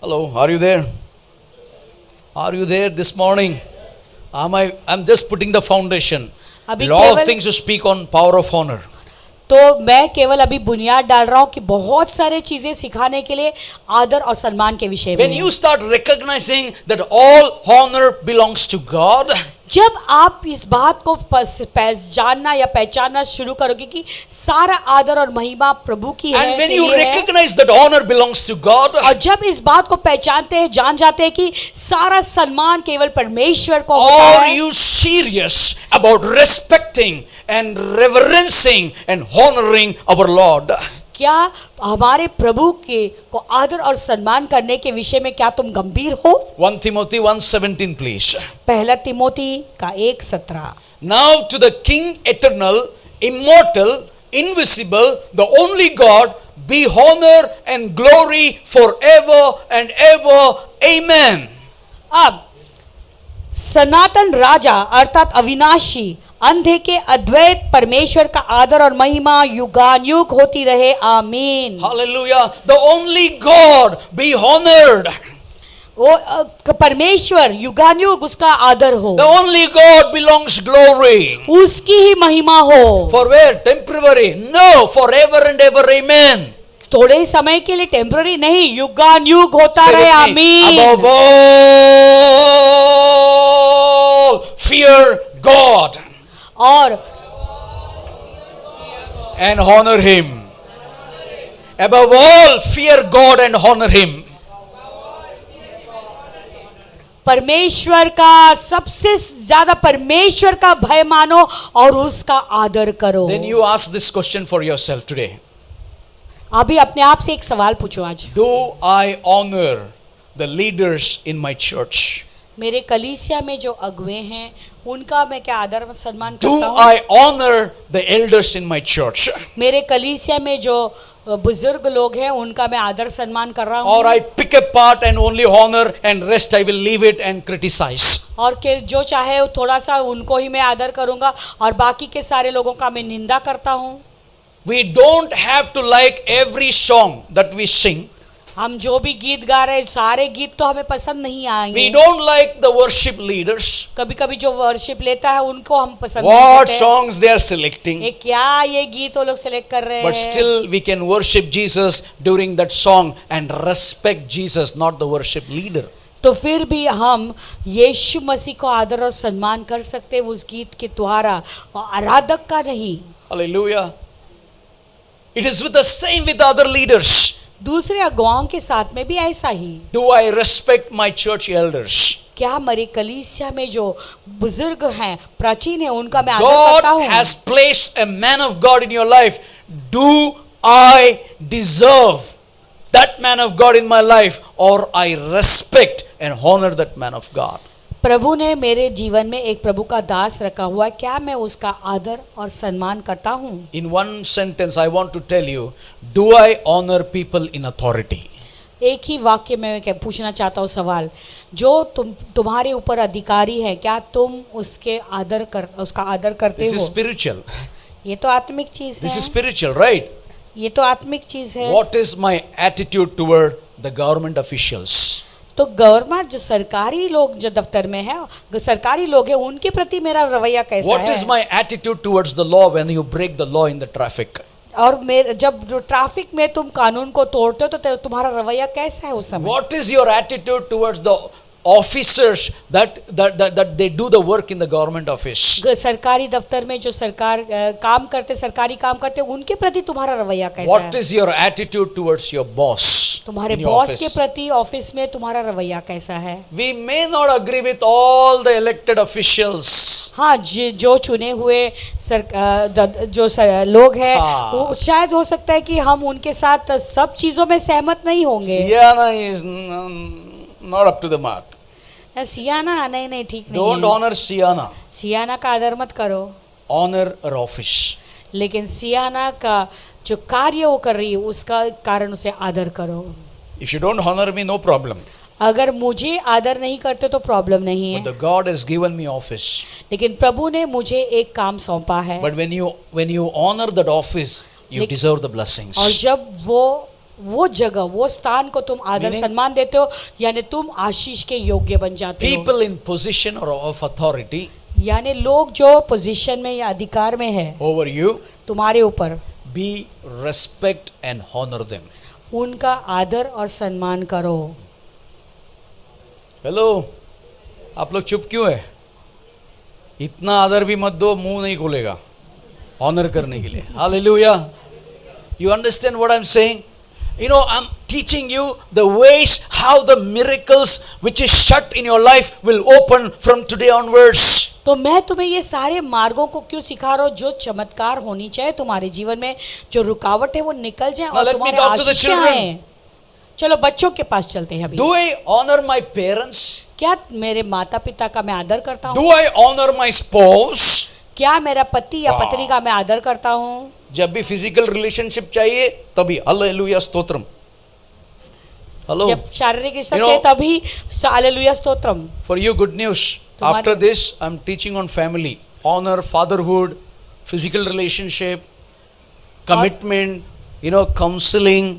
Hello, are you there? Are you there this morning? I'm just putting the foundation. अभी Lot of केवल things to speak on power of honor. तो मैं केवल अभी बुनियाद डाल रहा हूँ कि बहुत सारे चीजें सिखाने के लिए आदर और सम्मान के विषय When में। you start recognizing that all honor belongs to God, जब आप इस बात को जानना या पहचानना शुरू करोगे कि सारा आदर और महिमा प्रभु की है, and when के you लिए है, recognize that honor belongs to God, और जब इस बात को पहचानते हैं, जान जाते हैं कि सारा सम्मान केवल परमेश्वर को होता are है, you serious about respecting and reverencing and honoring our Lord? क्या हमारे प्रभु के को आदर और सम्मान करने के विषय में क्या तुम गंभीर हो? 1 Timothy 1:17 please. पहला तिमोथी का 1:17। Now to the King eternal, immortal, invisible, the only God, be honor and glory forever and ever. Amen. अब सनातन राजा अर्थात अविनाशी अंधे के अद्वैत परमेश्वर का आदर और महिमा युगानुयुग होती रहे, आमीन। Hallelujah. The only God be honored. वो परमेश्वर युगानुयुग उसका आदर हो, The only God belongs glory. उसकी ही महिमा हो। For where? Temporary. No, forever and ever. Amen. थोड़े ही समय के लिए, टेम्पररी नहीं, युगानुयुग होता Say रहे, with me, आमीन। above all, fear God और and honor Him. Above all, fear God and honor Him. परमेश्वर का सबसे ज्यादा परमेश्वर का भय मानो और उसका आदर करो। Then you ask this question for yourself today. अभी अपने आप से एक सवाल पूछो आज, Do I honor the leaders in my church? मेरे कलीसिया में जो अगुवे हैं उनका मैं क्या आदर और सम्मान Do करता हूँ? I honor the elders in my church? मेरे कलीसिया में जो बुजुर्ग लोग हैं उनका मैं आदर सम्मान कर रहा Or हूँ? I pick a part and only honor and rest I will leave it and criticize? और के जो चाहे थोड़ा सा उनको ही मैं आदर करूंगा और बाकी के सारे लोगों का मैं निंदा करता हूँ? We don't have to like every song that we sing. हम जो भी गीत गा रहे हैं सारे गीत तो हमें पसंद नहीं We आएंगे। don't like the worship leaders. कभी कभी जो वर्शिप लेता है उनको हम पसंद नहीं What करते हैं। songs they are selecting. ये क्या ये गीत वो लोग सेलेक्ट कर रहे But हैं? still we can worship Jesus during that song and respect Jesus, not the worship leader. तो फिर भी हम यीशु मसीह को आदर और सम्मान कर सकते हैं उस गीत के द्वारा, और आराधक का नहीं। Hallelujah. It is with the same with other leaders. दूसरे अगुवाओं के साथ में भी ऐसा ही। Do I respect my church elders? क्या हमारे कलीसिया में जो बुजुर्ग हैं, प्राचीन हैं, उनका मैं आदर करता God हूँ? has placed a man of God in your life. Do I deserve that man of God in my life, or I respect and honor that man of God? प्रभु ने मेरे जीवन में एक प्रभु का दास रखा हुआ है, क्या मैं उसका आदर और सम्मान करता हूँ? In one sentence I want to tell you, do I honor people in authority? एक ही वाक्य में मैं क्या पूछना चाहता हूँ सवाल, जो तुम्हारे ऊपर अधिकारी है, क्या तुम उसका आदर करते This is हो? spiritual. ये तो आत्मिक चीज This is है। spiritual, right? ये तो आत्मिक चीज है। What is my attitude toward the government officials? तो गवर्नमेंट जो सरकारी लोग जो दफ्तर में है, सरकारी लोग हैं, उनके प्रति मेरा रवैया कैसा What है? is my attitude towards the law when you break the law in the traffic? और मेरे जब जो ट्रैफिक में तुम कानून को तोड़ते हो तो तुम्हारा रवैया कैसा है उस समय? What is your attitude towards the officers that they do the work in the government office? सरकारी दफ्तर में जो सरकारी काम करते उनके प्रति तुम्हारा रवैया कैसा What है? is your attitude towards your boss? तुम्हारे in your बॉस office? के प्रति ऑफिस में तुम्हारा रवैया कैसा है? We may not agree with all the elected officials. हाँ, जो चुने हुए लोग हैं, हाँ। वो शायद हो सकता है कि हम उनके साथ सब चीजों में सहमत नहीं होंगे। Sienna is not up to the mark. सियाना नहीं ठीक नहीं Don't है। honor Sienna. सियाना का आदर मत करो, Honor her office. लेकिन सियाना का जो कार्य वो कर रही है उसका कारण उसे आदर करो। If you don't honor me, no problem. अगर मुझे आदर नहीं करते तो प्रॉब्लम नहीं But है, the God has given me office. लेकिन प्रभु ने मुझे एक काम सौंपा है। But when you honor that office, you Like- deserve the blessings. और जब वो वो जगह, वो स्थान को तुम आदर Meaning? सम्मान देते हो, यानी तुम आशीष के योग्य बन जाते हो। People in position or of authority यानी लोग जो पोजीशन में या अधिकार में है over you, तुम्हारे ऊपर, be respect and honor them. उनका आदर और सम्मान करो। हेलो, आप लोग चुप क्यों है? इतना आदर भी मत दो, मुंह नहीं खोलेगा ऑनर करने के लिए। Hallelujah. You understand what I'm saying? You know, I'm teaching you the ways how the miracles which is shut in your life will open from today onwards. तो मैं तुम्हें ये सारे मार्गों को क्यों सिखा रहा हूँ जो चमत्कार होनी चाहिए तुम्हारे जीवन में, जो रुकावट है वो निकल जाए Now और let me तुम्हारे talk to the Ashish children. आए। चलो बच्चों के पास चलते हैं अभी। Do I honor my parents? क्या मेरे माता पिता का मैं आदर करता हूँ? Do I honor my spouse? क्या मेरा पति या पत्नी का मैं आदर करता हूँ? जब भी फिजिकल रिलेशनशिप चाहिए तभी हालेलुया स्तोत्रम। हेलो, जब शारीरिक रिश्ता You know- चाहिए तभी hallelujah stotram. for you good news. तुम्हारे- After this I'm teaching on family, honor, fatherhood, physical relationship, commitment, you know, counseling,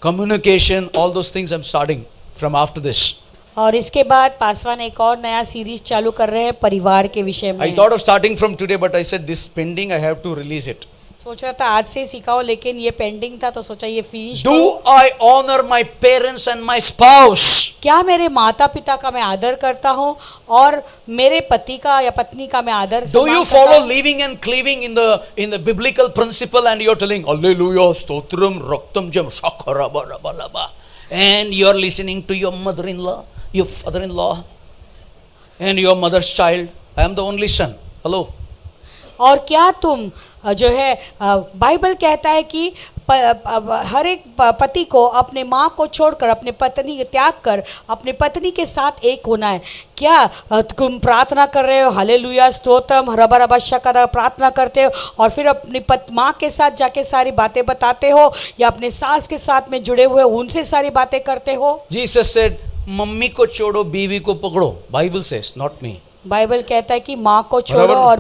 communication, all those things I'm starting from after this. और इसके बाद पासवान एक और नया सीरीज चालू कर रहे हैं परिवार के विषय में। I thought of starting from today but I said this pending, I have to release it. सोच रहा था आज से सिखाओ, लेकिन ये पेंडिंग था तो सोचा ये finish. Do I honor my parents and my spouse? क्या मेरे माता पिता का मैं आदर करता हूँ और मेरे पति का या पत्नी का मैं आदर Do सम्मान you करता follow हूँ? living and cleaving in the biblical principle and you're telling hallelujah stotram raktam jam shakaraba raba laba, and you're listening to your mother-in-law, your father-in-law and your mother's child? I am the only son. Hello. और क्या तुम जो है Bible कहता है कि हर एक पति को अपने माँ को छोड़कर अपने पत्नी को त्याग कर अपने पत्नी के साथ एक होना है। क्या तुम प्रार्थना कर रहे हो हालेलुया स्तोत्रम रबा रबा शकर प्रार्थना करते हो और फिर अपनी माँ के साथ जाके सारी बातें बताते हो, या अपने सास के साथ में जुड़े हुए उनसे सारी बातें करते हो? Jesus said मम्मी को छोड़ो बीवी को पकड़ो. Bible says, not me. Bible कहता है कि माँ को छोड़ो, बराबर। और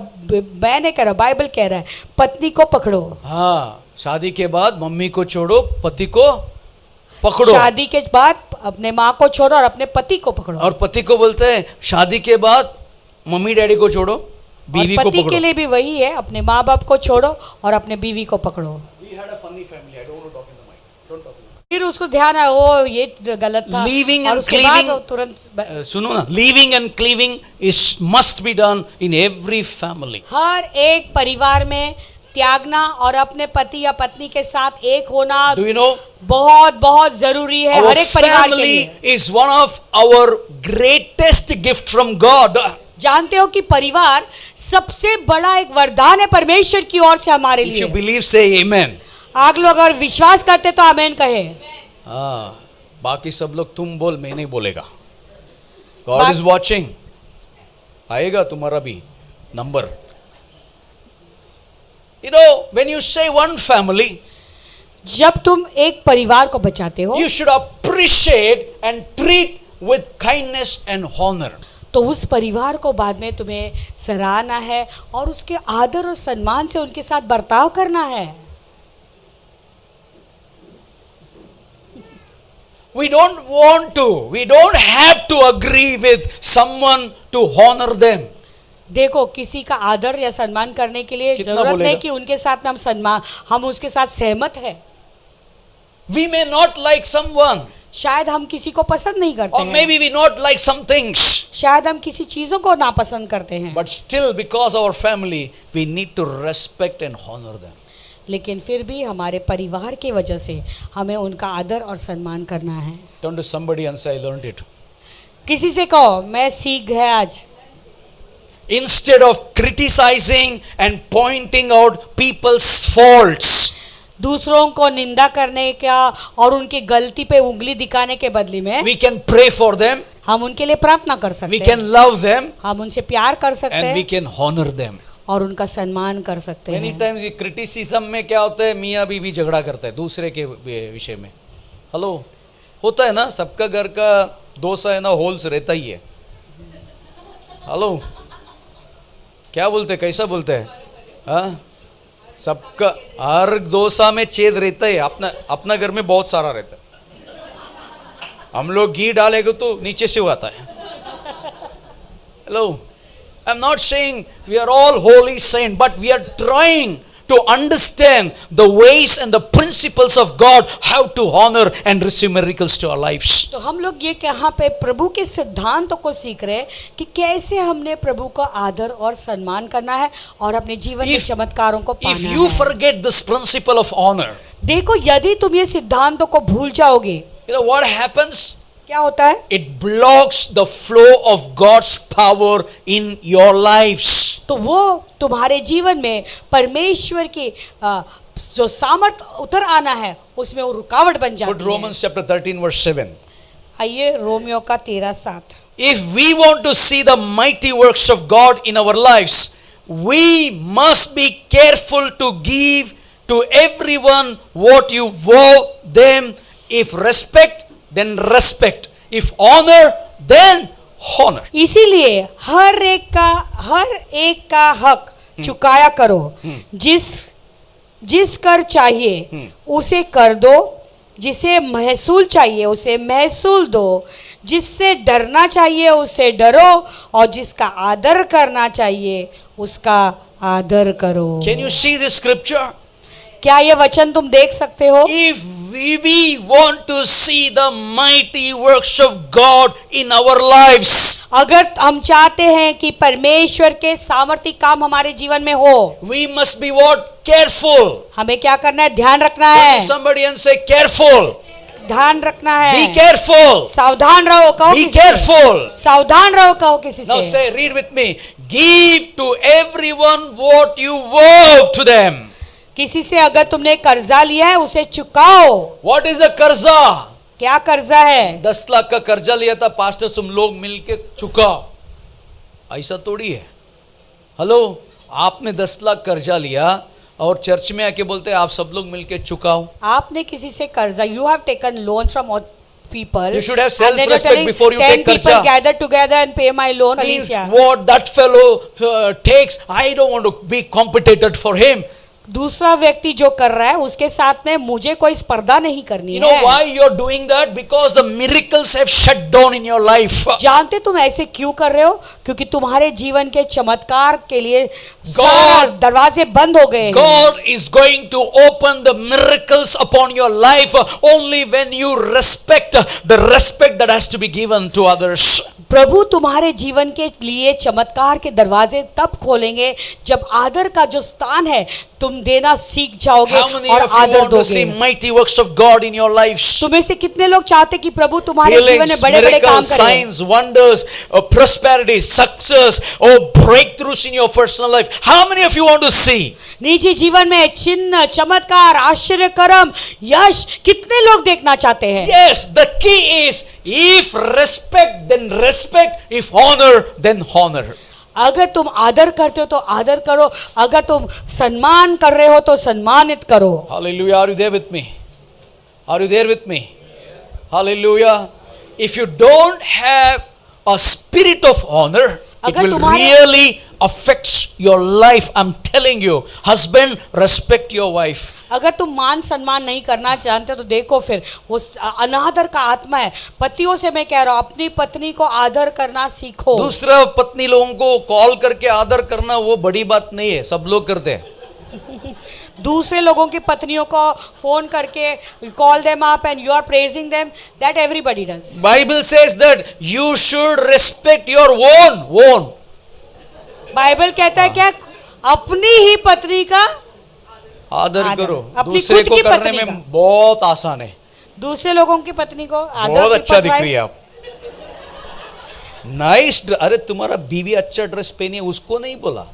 मैं नहीं कह रहा, बाइबल कह रहा है पत्नी को पकड़ो। हाँ, शादी के बाद मम्मी को छोड़ो पति को पकड़ो, शादी के बाद अपने माँ को छोड़ो और अपने पति को पकड़ो। और पति को बोलते हैं शादी के बाद मम्मी डैडी को छोड़ो बीवी और को पति पकड़ो. के लिए भी वही है, अपने माँ बाप को छोड़ो और अपने बीवी को पकड़ो। We had a funny family. I don't want to talk in the mic. Don't talk in the mic. फिर उसको ध्यान आया वो ये गलत था, Leaving और and उसके बाद cleaving- वो तुरंत सुनो ना, living and cleaving is must be done in every family. हर एक परिवार में त्यागना और अपने पति या पत्नी के साथ एक होना Do you know? बहुत बहुत जरूरी है Our हर एक परिवार के family लिए। is one of our greatest gift from God. जानते हो कि परिवार सबसे बड़ा एक वरदान है परमेश्वर की ओर से हमारे If you लिए। believe, say amen. आप लोग अगर विश्वास करते तो आमीन कहे। हाँ, बाकी सब लोग तुम बोल, मैं नहीं बोलेगा. God बा- is watching. आएगा तुम्हारा भी number. You know, when you say one family, जब तुम एक परिवार को बचाते हो you should appreciate and treat with kindness and honor. तो उस परिवार को बाद में तुम्हें सराहना है और उसके आदर और सम्मान से उनके साथ बर्ताव करना है। We don't have to agree with someone to honor them. देखो, किसी का आदर या सम्मान करने के लिए कितना जरूरत बोलेगा? नहीं कि उनके साथ में हम उसके साथ सहमत है। We may not like someone, शायद हम किसी को पसंद नहीं करते or हैं, maybe we not like some things, शायद हम किसी चीजों को नापसंद करते हैं, but still because our family, we need to respect and honor them. लेकिन फिर भी हमारे परिवार की वजह से हमें उनका आदर और सम्मान करना है। Turn to somebody and say, I learned it. किसी से कहो मैं सीख गया आज। Instead of criticizing and pointing out people's faults, दूसरों को निंदा करने का और उनकी गलती पे उंगली दिखाने के बदले में we can pray for them, हम उनके लिए प्रार्थना कर we सकते can हैं, love them, हम उनसे प्यार कर सकते and we हैं can honor them. और उनका सम्मान कर सकते Many हैं। times ये क्रिटिसिज्म में क्या होता है, मियाँ बीवी झगड़ा करता है दूसरे के विषय में. हेलो, होता है ना, सबका घर का डोसा है ना, होल्स रहता ही है. हेलो, क्या बोलते हैं, कैसा बोलते हैं? हाँ, सबका हर डोसा में छेद रहता है, अपना अपना घर में बहुत सारा रहता है। हम लोग घी डालेंगे तो नीचे से आता है। Hello, I am not saying we are all holy saint, but we are trying to understand the ways and the principles of God, how to honor and receive miracles to our lives. तो हम लोग ये यहाँ पे प्रभु के सिद्धांतों को सीख रहे हैं कि कैसे हमने प्रभु का आदर और सम्मान करना है और अपने जीवन में चमत्कारों को पाना If you है। forget this principle of honor, देखो, यदि तुम ये सिद्धांतों को भूल जाओगे, you know what happens? क्या होता है? It blocks the flow of God's power in your lives. तो वो तुम्हारे जीवन में परमेश्वर की जो सामर्थ उतर आना है उसमें वो रुकावट बन Put जाती है। Romans chapter 13 verse 7. आइए रोमियो का 13:7। If we want to see the mighty works of God in our lives, we must be careful to give to everyone what you owe them. If respect, then respect. If honor, then honor. इसीलिए हर एक का हक चुकाया करो। जिस कर चाहिए उसे कर दो, जिसे महसूल चाहिए उसे महसूल दो, जिससे डरना चाहिए उसे डरो, और जिसका आदर करना चाहिए उसका आदर करो। Can you see this scripture? क्या ये वचन तुम देख सकते हो? If we want to see the mighty works of God in our lives, अगर हम चाहते हैं कि परमेश्वर के सामर्थ्य काम हमारे जीवन में हो, we must be what? Careful. हमें क्या करना है? ध्यान रखना Turn है। to somebody and say careful. ध्यान रखना है। Be careful. सावधान रहो, कहो Be किसी से। careful. सावधान रहो, कहो किसी Now से। say, read with me. Give to everyone what you owe to them. किसी से अगर तुमने कर्जा लिया है उसे चुकाओ। What is a कर्जा? क्या कर्जा है? 10 लाख का कर्जा लिया था, पास्टर तुम लोग मिलके चुकाओ, ऐसा थोड़ी है। हेलो, आपने 10 लाख कर्जा लिया और चर्च में आके बोलते हैं आप सब लोग मिलके चुकाओ। आपने किसी से कर्जा, you have taken loan from people. You should have And then you're self-respect telling before you 10 take people कर्जा. gather together and pay my loan. Please, Alicia. what that fellow takes, I don't want to be competitive for him. दूसरा व्यक्ति जो कर रहा है उसके साथ में मुझे कोई स्पर्धा नहीं करनी You know है। why you're doing that? Because the miracles have shut down in your life. जानते तुम ऐसे क्यों कर रहे हो? क्योंकि तुम्हारे जीवन के चमत्कार के लिए सारे दरवाजे बंद हो गए हैं। God is going to open the miracles upon your life only when you respect the respect that has to be given to others. प्रभु तुम्हारे जीवन के लिए चमत्कार के दरवाजे तब खोलेंगे जब आदर का जो स्थान है तुम देना सीख जाओगे How many और of you आदर want to see दोगे। mighty works of God in your lives? तुम्हें से कितने लोग चाहते कि प्रभु तुम्हारे जीवन में Healings, बड़े बड़े काम miracles, करे? signs, wonders, prosperity, success, breakthroughs in your personal life. How many of you want to see? निजी जीवन में चिन्ह, चमत्कार, आश्चर्य कर्म, यश कितने लोग देखना चाहते हैं? Yes, the key is if respect, then respect. If honor, then honor. अगर तुम आदर करते हो तो आदर करो, अगर तुम सम्मान कर रहे हो तो सम्मानित करो। Hallelujah. Are you there with me? Are you there with me? Hallelujah. If you don't have a spirit of honor, it अगर will तुम्हारे- really affects your life. I'm telling you, husband, respect your wife. अगर तुम मान सम्मान नहीं करना जानते तो देखो फिर वो अनादर का आत्मा है। पतियों से मैं कह रहा हूँ अपनी पत्नी को आदर करना सीखो। दूसरा पत्नी लोगों को कॉल करके आदर करना वो बड़ी बात नहीं है, सब लोग करते हैं। दूसरे लोगों की पत्नियों को फोन करके call them up and you are praising them, that everybody does. Bible says that you should respect your own. Bible कहता है क्या? अपनी ही पत्नी का आदर आदर। करो। अपनी दूसरे खुद को की करने पत्नी में का। बहुत आसान है। दूसरे लोगों की पत्नी को आदर। बहुत अच्छा दिख रही है आप। नाइस। अरे तुम्हारा बीवी अच्छा ड्रेस पहनी है, उसको नहीं बोला।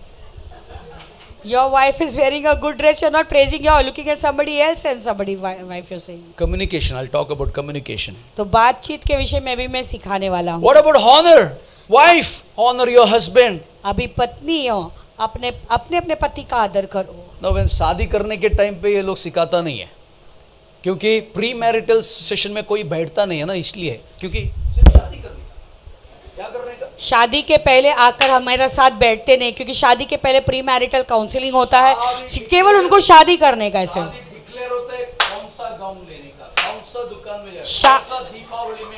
Your wife is wearing a good dress, you're not praising, you're looking at somebody else and somebody wife you're saying. Communication. I'll talk about communication. तो बातचीत के विषय में भी मैं सिखाने वाला हूँ। What about honor? Wife, honor your husband. अभी पत्नी हो, अपने अपने पति का आदर करो। No, when शादी करने के टाइम पे ये लोग सिखाता नहीं है, क्योंकि प्री मैरिटल सेशन में कोई बैठता नहीं है ना, इसलिए। क्योंकि सिर्फ शादी करनी, क्या करने का? शादी के पहले आकर हमारे साथ बैठते नहीं, क्योंकि शादी के पहले प्री मैरिटल काउंसलिंग होता है, केवल उनको शादी करने का। ऐसे डिक्लेयर होता है कौन सा गाउन लेने का, कौन सा दुकान में जाना, शा- कौन सा दीपावली में।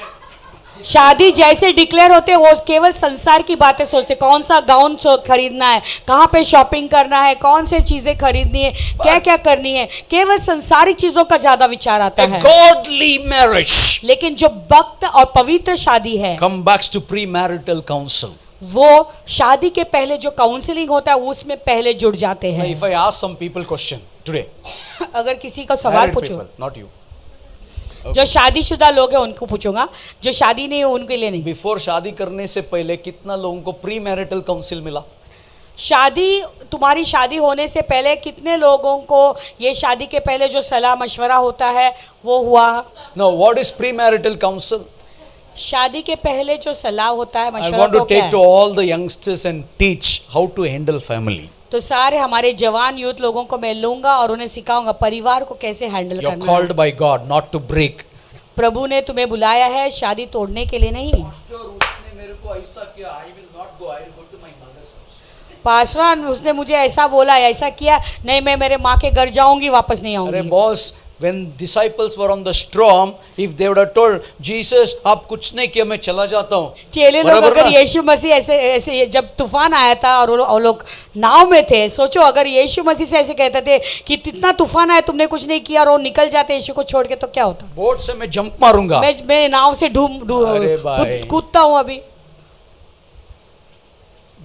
शादी जैसे डिक्लेयर होते हैं वो केवल संसार की बातें सोचते, कौन सा गाउन खरीदना है, कहाँ पे शॉपिंग करना है, कौन से चीजें खरीदनी है, क्या क्या करनी है, केवल संसारिक चीजों का ज्यादा विचार आता A है। godly marriage लेकिन जो भक्त और पवित्र शादी है, come back to premarital counsel. वो शादी के पहले जो काउंसलिंग होता है उसमें पहले जुड़ जाते Now, हैं। if I ask some people question today, अगर किसी का सवाल married पूछो, people, not you. जो शादीशुदा लोग हैं उनको पूछूंगा, जो शादी नहीं है उनके लिए नहीं। बिफोर शादी करने से पहले कितना लोगों को प्री मैरिटल काउंसिल मिला? शादी, तुम्हारी शादी होने से पहले कितने लोगों को ये शादी के पहले जो सलाह मशवरा होता है वो हुआ? Now, what is pre marital council? शादी के पहले जो सलाह होता है, I मशवरा want तो to क्या take to है? all the youngsters and teach how to handle family. तो सारे हमारे जवान यूथ लोगों को मैं लूंगा और उन्हें सिखाऊंगा परिवार को कैसे हैंडल You're करना called है। by God not to break. प्रभु ने तुम्हें बुलाया है शादी तोड़ने के लिए नहीं। उसने मेरे को ऐसा किया, I will not go, I will go to my mother's house. Paswan उसने मुझे ऐसा बोला, ऐसा किया, नहीं मैं मेरे माँ के घर जाऊंगी, वापस नहीं अरे आऊंगी। Boss, when disciples were on the storm, if they would have told Jesus, आप कुछ नहीं किया, मैं चला जाता हूँ, चेले लोग बराबर अगर ना? यीशु मसीह ऐसे ऐसे जब तूफान आया था और वो लोग नाव में थे, सोचो अगर यीशु मसीह से ऐसे कहते थे कि इतना तूफान आया तुमने कुछ नहीं किया और वो निकल जाते यीशु को छोड़ के, तो क्या होता? बोट से मैं जंप मारूंगा। मैं नाव से अरे भाई। कूदता हूँ अभी।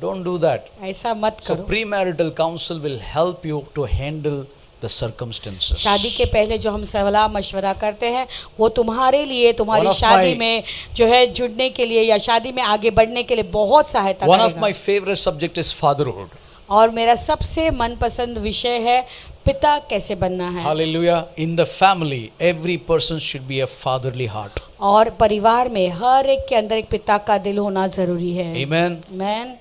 Don't do that. ऐसा मत So करो। premarital counsel will help you to handle the circumstances. शादी के पहले जो हम सलाह मशवरा करते हैं वो तुम्हारे लिए, तुम्हारी One of शादी my- में जो है जुड़ने के लिए या शादी में आगे बढ़ने के लिए बहुत सहायता One of करेगा। my favorite subject is fatherhood. और मेरा सबसे मनपसंद विषय है पिता कैसे बनना है। Hallelujah. In the family, every person should be a fatherly heart. और परिवार में हर एक के अंदर एक पिता का दिल होना जरूरी है। Amen. Amen.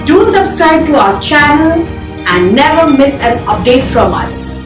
Do subscribe to our channel and never miss an update from us.